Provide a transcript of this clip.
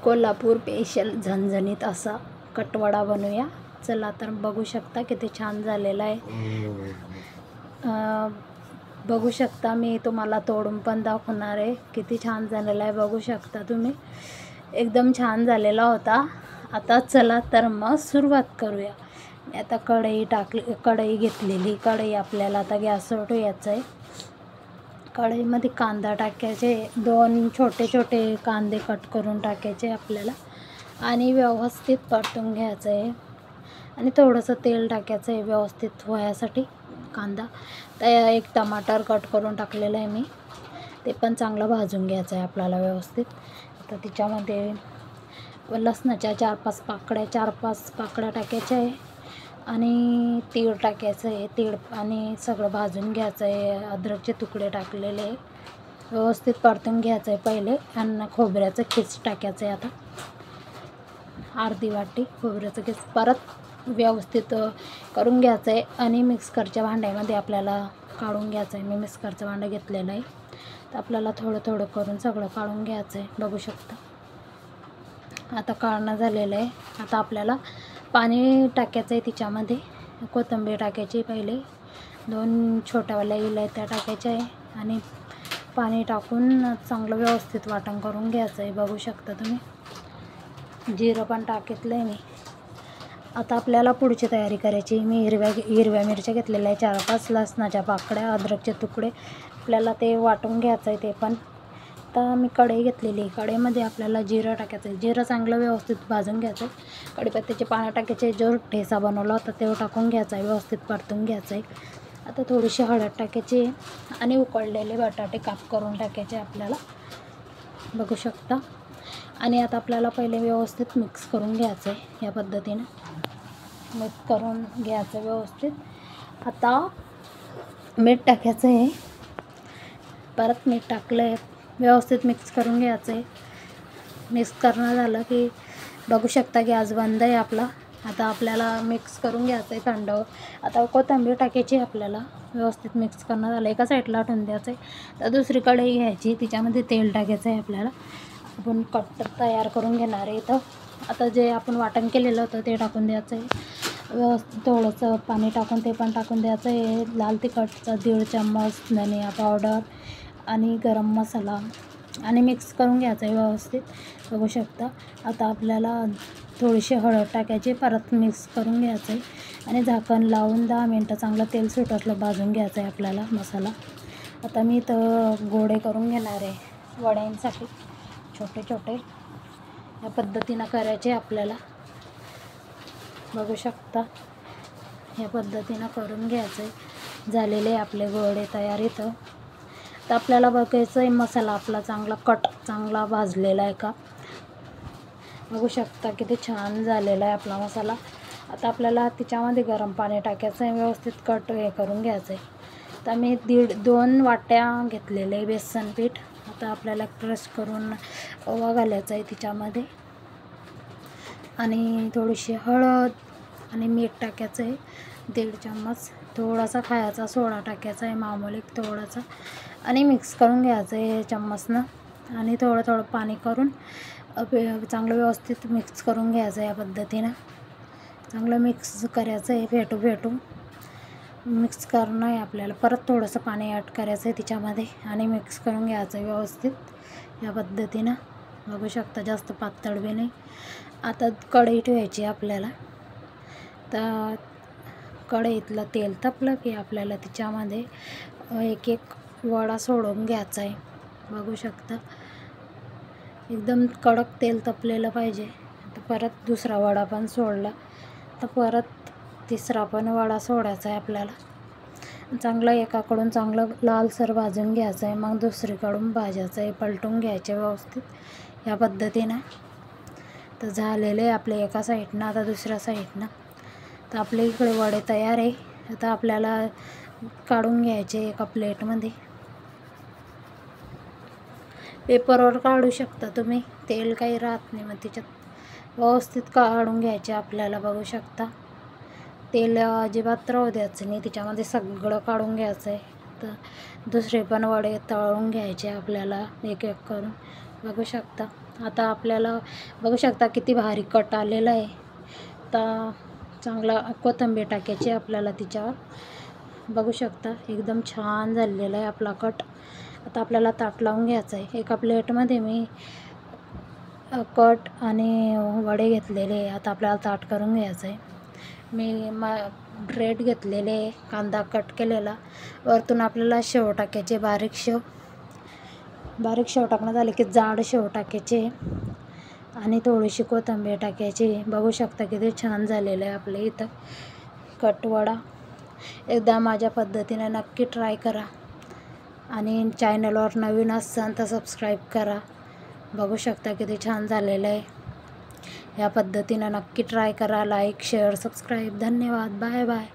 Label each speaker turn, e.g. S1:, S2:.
S1: Kolhapur special झणझणीत असा कटवडा बनवूया. चला तर बघू शकता किती छान झालेला आहे. बघू शकता, मी तुम्हाला तोडून पण दाखवणार आहे. किती छान झालेला आहे बघू शकता तुम्ही. एकदम छान झालेला होता. आता चला तर मग सुरुवात करूया. मी आता कढई घेतलेली. कढई आपल्याला आता गॅसवर ठेवायचं आहे. कढईमध्ये कांदा टाकायचे, 2 छोटे छोटे कांदे कट करून टाकायचे आपल्याला आणि व्यवस्थित परतून घ्यायचं आहे. आणि थोडंसं तेल टाकायचं आहे व्यवस्थित व्हायसाठी कांदा. तर एक टमाटर कट करून टाकलेलं आहे मी, ते पण चांगलं भाजून घ्यायचं आहे आपल्याला व्यवस्थित. आता त्याच्यामध्ये लसणाच्या 4-5 पाकळ्या टाकायच्या आहे आणि तीळ टाकायचं आहे. तीळ आणि सगळं भाजून घ्यायचं आहे. अद्रकचे तुकडे टाकलेले आहे, व्यवस्थित परतून घ्यायचं आहे पहिले. आणि खोबऱ्याचं खीस टाकायचं आहे. आता अर्धी वाटी खोबऱ्याचं खीस परत व्यवस्थित करून घ्यायचं आहे. आणि मिक्सरच्या भांड्यामध्ये आपल्याला काढून घ्यायचं आहे. मी मिक्सरचं भांडं घेतलेलं आहे. तर आपल्याला थोडं थोडं करून सगळं काढून घ्यायचं आहे बघू शकता. आता काढणं झालेलं आहे. आता आपल्याला पाणी टाकायचं आहे. तिच्यामध्ये कोथिंबीर टाकायची, पहिले 2 छोट्यावाल्या इलायच्या टाकायच्या आहे आणि पाणी टाकून चांगलं व्यवस्थित वाटण करून घ्यायचं आहे बघू शकता तुम्ही. जिरं पण टाकलं आहे मी. आता आपल्याला पुढची तयारी करायची. मी हिरव्या मिरच्या घेतलेल्या आहे 4-5, लसणाच्या पाकळ्या, अद्रकचे तुकडे आपल्याला ते वाटून घ्यायचं आहे ते पण. आता मी कढई घेतलेली. कढईमध्ये आपल्याला जिरं टाकायचं आहे. जिरं चांगलं व्यवस्थित भाजून घ्यायचं आहे. कढीपत्त्याचे पानं टाकायचे, जो ठेचा बनवला होता ते टाकून घ्यायचा आहे, व्यवस्थित परतून घ्यायचं आहे. आता थोडीशी हळद टाकायची आणि उकळलेले बटाटे काप करून टाकायचे आपल्याला बघू शकता. आणि आता आपल्याला पहिले व्यवस्थित मिक्स करून घ्यायचं आहे. या पद्धतीनं मिक्स करून घ्यायचं व्यवस्थित. आता मीठ टाकायचं आहे, परत मीठ टाकलं आहे, व्यवस्थित मिक्स करून घ्यायचं आहे. मिक्स करणं झालं की बघू शकता की आज बंद आहे आपला. आता आपल्याला मिक्स करून घ्यायचं आहे थंड. आता कोथिंबीर टाकायची आपल्याला, व्यवस्थित मिक्स करणं झालं. एका साईडला ठेवून द्यायचं आहे. तर दुसरी कढई घ्यायची, तिच्यामध्ये तेल टाकायचं आहे आपल्याला. आपण कट तयार करून घेणार आहे इथं. आता जे आपण वाटण केलेलं होतं ते टाकून द्यायचं आहे. व्यवस्थित थोडंसं पाणी टाकून ते पण टाकून द्यायचं आहे. लाल तिखटचा 1.5 चम्मच, धनिया पावडर आणि गरम मसाला आणि मिक्स करून घ्यायचं आहे व्यवस्थित बघू शकता. आता आपल्याला थोडीशी हळद टाकायची, परत मिक्स करून घ्यायचं आहे आणि झाकण लावून 10 मिनटं चांगलं तेल सुटलं भाजून घ्यायचं आहे आपल्याला मसाला. आता मी इथं गोळे करून घेणार आहे वड्यांसाठी, छोटे छोटे या पद्धतीनं करायचे आपल्याला बघू शकता. या पद्धतीनं करून घ्यायचं आहे. झालेले आपले गोळे तयार इथं. तर आपल्याला बघायचं आहे मसाला आपला चांगला भाजलेला आहे का बघू शकता. किती छान झालेला आहे आपला मसाला. आता आपल्याला त्याच्यामध्ये गरम पाणी टाकायचं आहे, व्यवस्थित हे करून घ्यायचं आहे. तर मी 2 वाट्या घेतलेले बेसन पीठ. आता आपल्याला क्रश करून ओवा घालायचा आहे तिच्यामध्ये आणि थोडीशी हळद आणि मीठ टाकायचं आहे 1.5 चम्मच. थोडासा खायचा सोडा टाकायचा आहे मामूली थोडासा आणि मिक्स करून घ्यायचं आहे चम्मचनं. आणि थोडं पाणी करून चांगलं व्यवस्थित मिक्स करून घ्यायचं आहे. या पद्धतीनं चांगलं मिक्स करायचं आहे. फेटू मिक्स करणं आहे आपल्याला. परत थोडंसं पाणी ॲड करायचं आहे तिच्यामध्ये आणि मिक्स करून घ्यायचं आहे व्यवस्थित या पद्धतीनं बघू शकता. जास्त पातळ बी नाही. आता कढई ठेवायची आपल्याला. तर कढईतलं तेल तापलं की आपल्याला तिच्यामध्ये एक वडा सोडून घ्यायचा आहे बघू शकता. एकदम कडक तेल तापलेलं पाहिजे. तर परत दुसरा वडा पण सोडला, तर परत तिसरा पण वडा सोडायचा आहे आपल्याला. चांगलं एकाकडून चांगलं लालसर भाजून घ्यायचं आहे, मग दुसरीकडून भाजायचं आहे, पलटून घ्यायचे व्यवस्थित या पद्धतीनं. तर झालेले आपले एका साईडनं. आता दुसऱ्या साईडनं. तर आपल्या इकडे वडे तयार आहे. आता आपल्याला काढून घ्यायचे एका प्लेटमध्ये. पेपरवर काढू शकता तुम्ही, तेल काही राहत नाही मग त्याच्यात. व्यवस्थित काढून घ्यायचे आपल्याला बघू शकता. तेल अजिबात राहू द्यायचं नाही, त्याच्यामध्ये सगळं काढून घ्यायचं आहे. तर दुसरे पण वडे तळून घ्यायचे आपल्याला एक एक करून बघू शकता. आता आपल्याला बघू शकता किती भारी कट आलेला आहे. आता चांगला कोथिंबीर टाकायची आपल्याला तिच्यावर. बघू शकता एकदम छान झालेला आहे आपला कट. आता आपल्याला ताट लावून घ्यायचं आहे. एका प्लेटमध्ये मी कट आणि वडे घेतलेले आहे. आता आपल्याला ताट करून घ्यायचं आहे. मी ब्रेड घेतलेले, कांदा कट केलेला, वरतून आपल्याला शेव टाकायचे, बारीक शेव टाकणं झाले की जाड शेव टाकायचे आणि थोडीशी कोथिंबीर टाकायची. बघू शकता किती छान झालेलं आहे आपल्या इथं कटवडा. एकदा माझ्या पद्धतीने नक्की ट्राय करा आणि चॅनलवर नवीन असाल तर सबस्क्राईब करा. बघू शकता किती छान झालेलं आहे. या पद्धतीनं नक्की ट्राय करा. Like, share, subscribe. धन्यवाद. Bye bye.